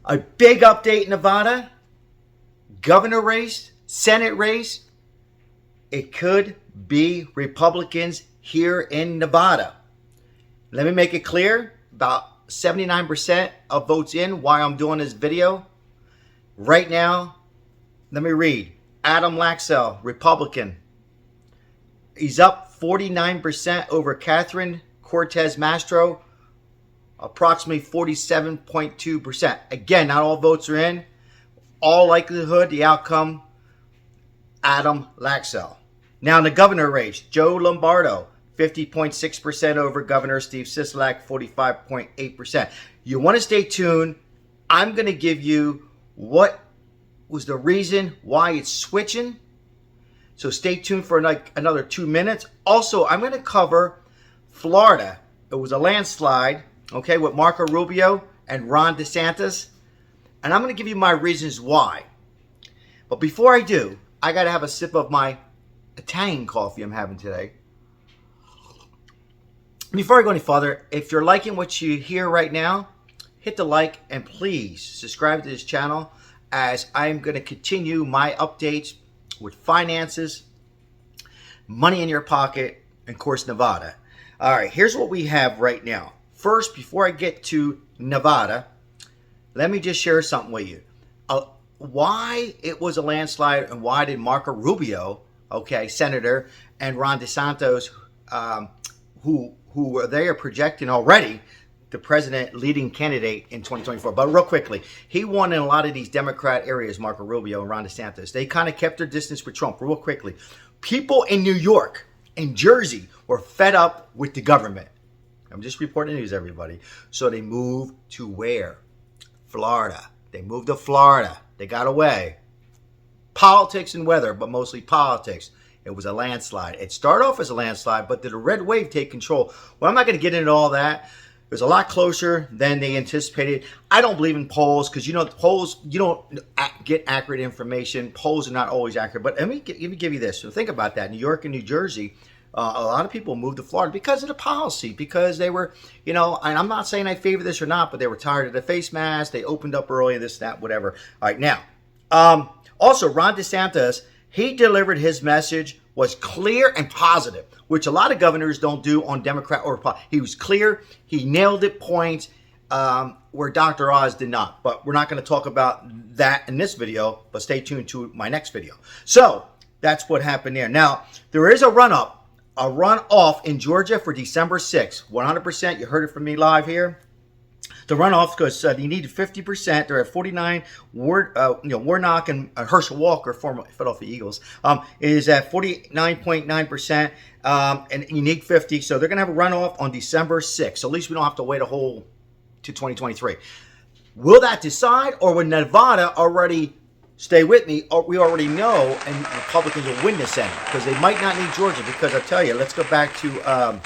A big update in Nevada. Governor race, Senate race. It could be Republicans here in Nevada. Let me make it clear. About 79% of votes in. Why I'm doing this video. Right now, let me read. Adam Laxalt, Republican. He's up 49% over Catherine Cortez Masto, approximately 47.2%. Again, not all votes are in. All likelihood, the outcome, Adam Laxalt. Now in the governor race, Joe Lombardo, 50.6% over Governor Steve Sisolak, 45.8%. You want to stay tuned. I'm going to give you what was the reason why it's switching. So stay tuned for like another 2 minutes. Also, I'm going to cover Florida. It was a landslide, okay, with Marco Rubio and Ron DeSantis. And I'm going to give you my reasons why. But before I do, I got to have a sip of my Italian coffee I'm having today. Before I go any further, if you're liking what you hear right now, hit the like and please subscribe to this channel as I'm going to continue my updates with finances, money in your pocket, and of course Nevada. All right, here's what we have right now. First, before I get to Nevada, let me just share something with you. Why it was a landslide and why did Marco Rubio, okay, Senator, and Ron DeSantis, who they are projecting already the president leading candidate in 2024. But real quickly, he won in a lot of these Democrat areas, Marco Rubio and Ron DeSantis. They kind of kept their distance with Trump. Real quickly, people in New York and Jersey were fed up with the government. I'm just reporting the news, everybody. So they moved to where? Florida. They moved to Florida. They got away. Politics and weather, but mostly politics. It was a landslide. It started off as a landslide, but did a red wave take control? Well, I'm not going to get into all that. It was a lot closer than they anticipated. I don't believe in polls because, you know, polls, you don't get accurate information. Polls are not always accurate. But let me give you this. So think about that. New York and New Jersey, a lot of people moved to Florida because of the policy, because they were, you know, and I'm not saying I favor this or not, but they were tired of the face mask. They opened up early, this, that, whatever. All right, now, also, Ron DeSantis, he delivered his message, was clear and positive, which a lot of governors don't do on Democrat or Republican. He was clear. He nailed it points where Dr. Oz did not. But we're not going to talk about that in this video, but stay tuned to my next video. So that's what happened there. Now, there is a runoff in Georgia for December 6th. 100%. You heard it from me live here. The runoff, because they needed 50%. They're at 49. Warnock and Herschel Walker, former Philadelphia Eagles, is at 49.9%, and you need 50. So they're going to have a runoff on December 6th. So at least we don't have to wait a whole to 2023. Will that decide, or will Nevada already stay with me? Or we already know, and Republicans will win the Senate because they might not need Georgia. Because I tell you, let's go back to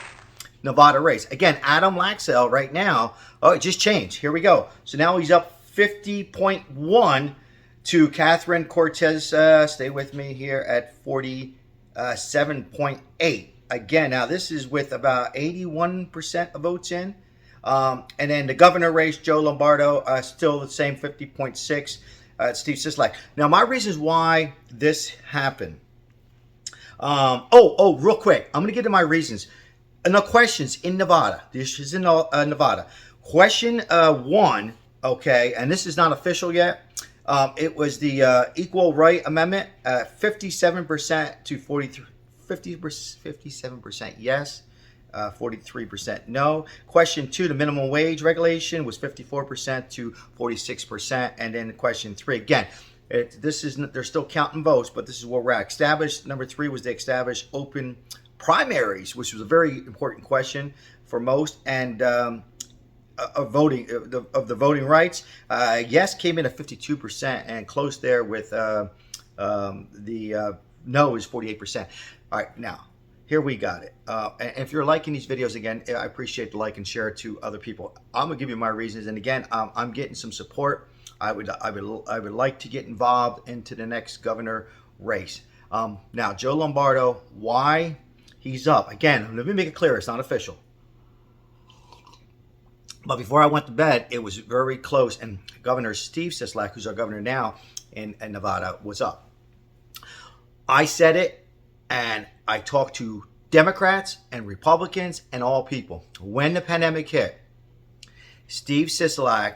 Nevada race. Again, Adam Laxalt right now, oh, it just changed. Here we go. So now he's up 50.1 to Catherine Cortez, stay with me here, at 47.8. Again, now this is with about 81% of votes in. And then the governor race, Joe Lombardo, still the same, 50.6. Steve Sisolak. Now, my reasons why this happened. Real quick. I'm going to get to my reasons. No questions in Nevada. This is in Nevada. Question 1, okay, and this is not official yet. It was the Equal Right Amendment, 57% to 43, 57% yes, 43% no. Question 2, the minimum wage regulation was 54% to 46%, and then question 3 again. They're still counting votes, but this is where we're at. Established. Number 3 was to establish open primaries, which was a very important question for most, and of voting of the voting rights. Yes came in at 52% and close there with the no is 48%. All right, now here we got it. And if you're liking these videos, again, I appreciate the like and share it to other people. I'm gonna give you my reasons, and again, I'm getting some support. I would like to get involved into the next governor race. Now, Joe Lombardo, why he's up? Again, let me make it clear, it's not official. But before I went to bed, it was very close. And Governor Steve Sisolak, who's our governor now in Nevada, was up. I said it, and I talked to Democrats and Republicans and all people. When the pandemic hit, Steve Sisolak,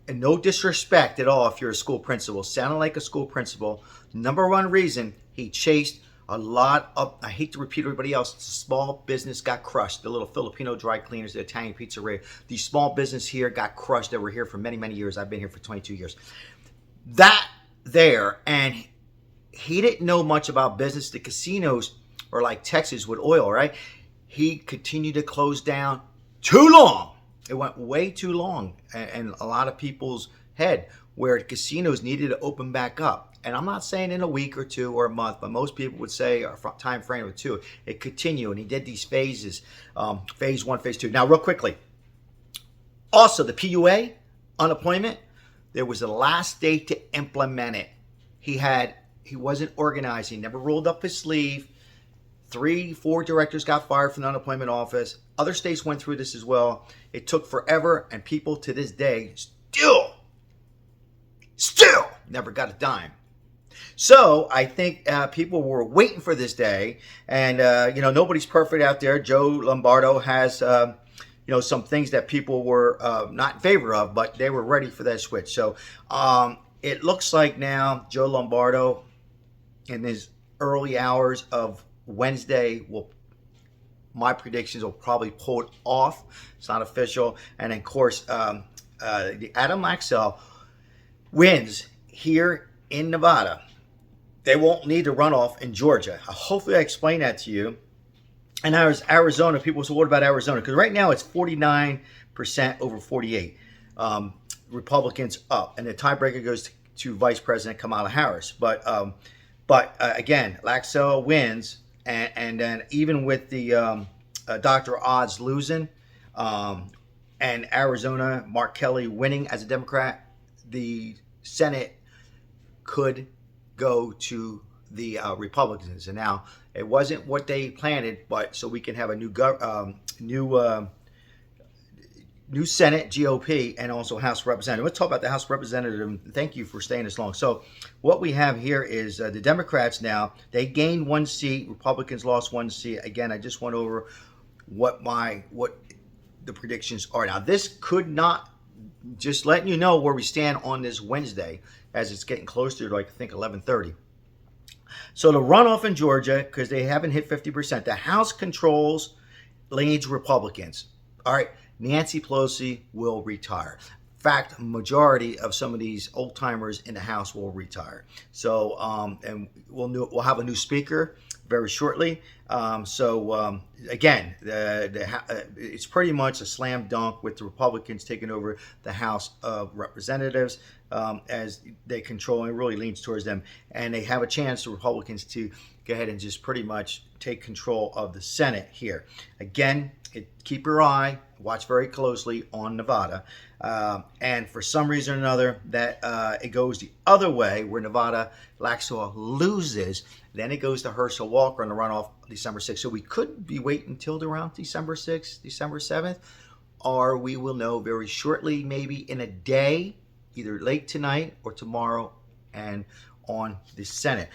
and no disrespect at all if you're a school principal, sounded like a school principal. Number one reason he chased a lot of, I hate to repeat everybody else, the small business got crushed. The little Filipino dry cleaners, the Italian pizzeria, the small business here got crushed. They were here for many, many years. I've been here for 22 years. That there, and he didn't know much about business. The casinos are like Texas with oil, right? He continued to close down too long. It went way too long, and a lot of people's head where the casinos needed to open back up. And I'm not saying in a week or two or a month, but most people would say a time frame of two. It continued, and he did these phases, phase one, phase two. Now, real quickly, also the PUA, unemployment, there was a last date to implement it. He wasn't organized. He never rolled up his sleeve. 3-4 directors got fired from the unemployment office. Other states went through this as well. It took forever, and people to this day still never got a dime. So I think people were waiting for this day, and nobody's perfect out there. Joe Lombardo has some things that people were not in favor of, but they were ready for that switch. So it looks like now Joe Lombardo, in his early hours of Wednesday, my predictions will probably pull it off. It's not official, and of course, the Adam Laxalt wins here in Nevada. They won't need to runoff in Georgia. Hopefully, I explained that to you. And now there's Arizona. People say, what about Arizona? Because right now it's 49% over 48. Republicans up, and the tiebreaker goes to Vice President Kamala Harris. But again, Laxalt wins, and then even with the Dr. Oz losing, and Arizona, Mark Kelly winning as a Democrat, the Senate could go to the Republicans. And now it wasn't what they planted, but so we can have a new Senate, GOP, and also House Representative. Let's talk about the House Representative. Thank you for staying this long. So what we have here is the Democrats now, they gained 1 seat. Republicans lost 1 seat. Again, I just went over what the predictions are. Now, this could not, just letting you know where we stand on this Wednesday as it's getting closer to, I think, 11:30. So the runoff in Georgia, because they haven't hit 50%, the House controls leans Republicans. All right, Nancy Pelosi will retire. In fact, majority of some of these old timers in the House will retire. So, and we'll have a new speaker very shortly. Again, it's pretty much a slam dunk with the Republicans taking over the House of Representatives as they control, and it really leans towards them. And they have a chance, the Republicans, to go ahead and just pretty much take control of the Senate here. Again, keep your eye, watch very closely on Nevada. And for some reason or another, that it goes the other way, where Nevada, Laxalt loses. Then it goes to Herschel Walker on the runoff December 6th. So we could be waiting until around December 6th, December 7th, or we will know very shortly, maybe in a day, either late tonight or tomorrow, and on the Senate.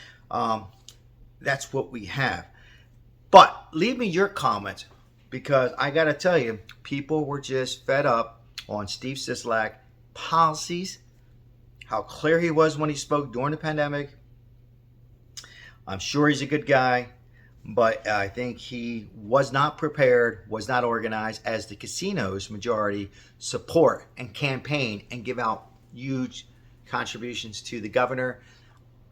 That's what we have. But leave me your comments, because I got to tell you, people were just fed up on Steve Sisolak policies, how clear he was when he spoke during the pandemic. I'm sure he's a good guy, but I think he was not prepared, was not organized, as the casinos majority support and campaign and give out huge contributions to the governor.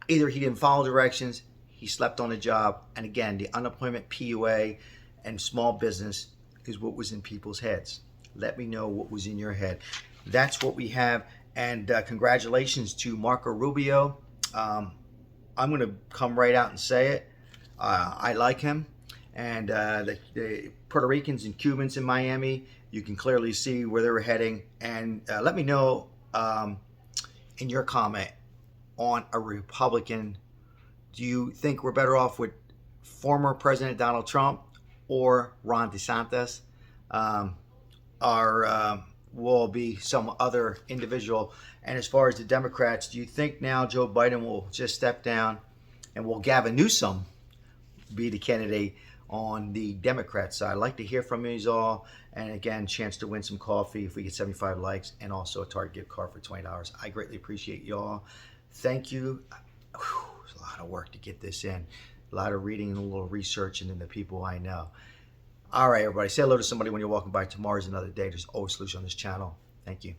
Either he didn't follow directions, he slept on the job, and again, the unemployment, PUA, and small business is what was in people's heads. Let me know what was in your head. That's what we have, and congratulations to Marco Rubio. I'm going to come right out and say it. I like him. And the Puerto Ricans and Cubans in Miami, you can clearly see where they're heading. And let me know in your comment on a Republican. Do you think we're better off with former President Donald Trump or Ron DeSantis? will be some other individual. And as far as the Democrats, do you think now Joe Biden will just step down and will Gavin Newsom be the candidate on the Democrat side? I'd like to hear from you all. And again, chance to win some coffee if we get 75 likes, and also a Target gift card for $20. I greatly appreciate y'all. Thank you. Whew, it's a lot of work to get this in. A lot of reading and a little research into the people I know. All right, everybody. Say hello to somebody when you're walking by. Tomorrow's another day. There's always solution on this channel. Thank you.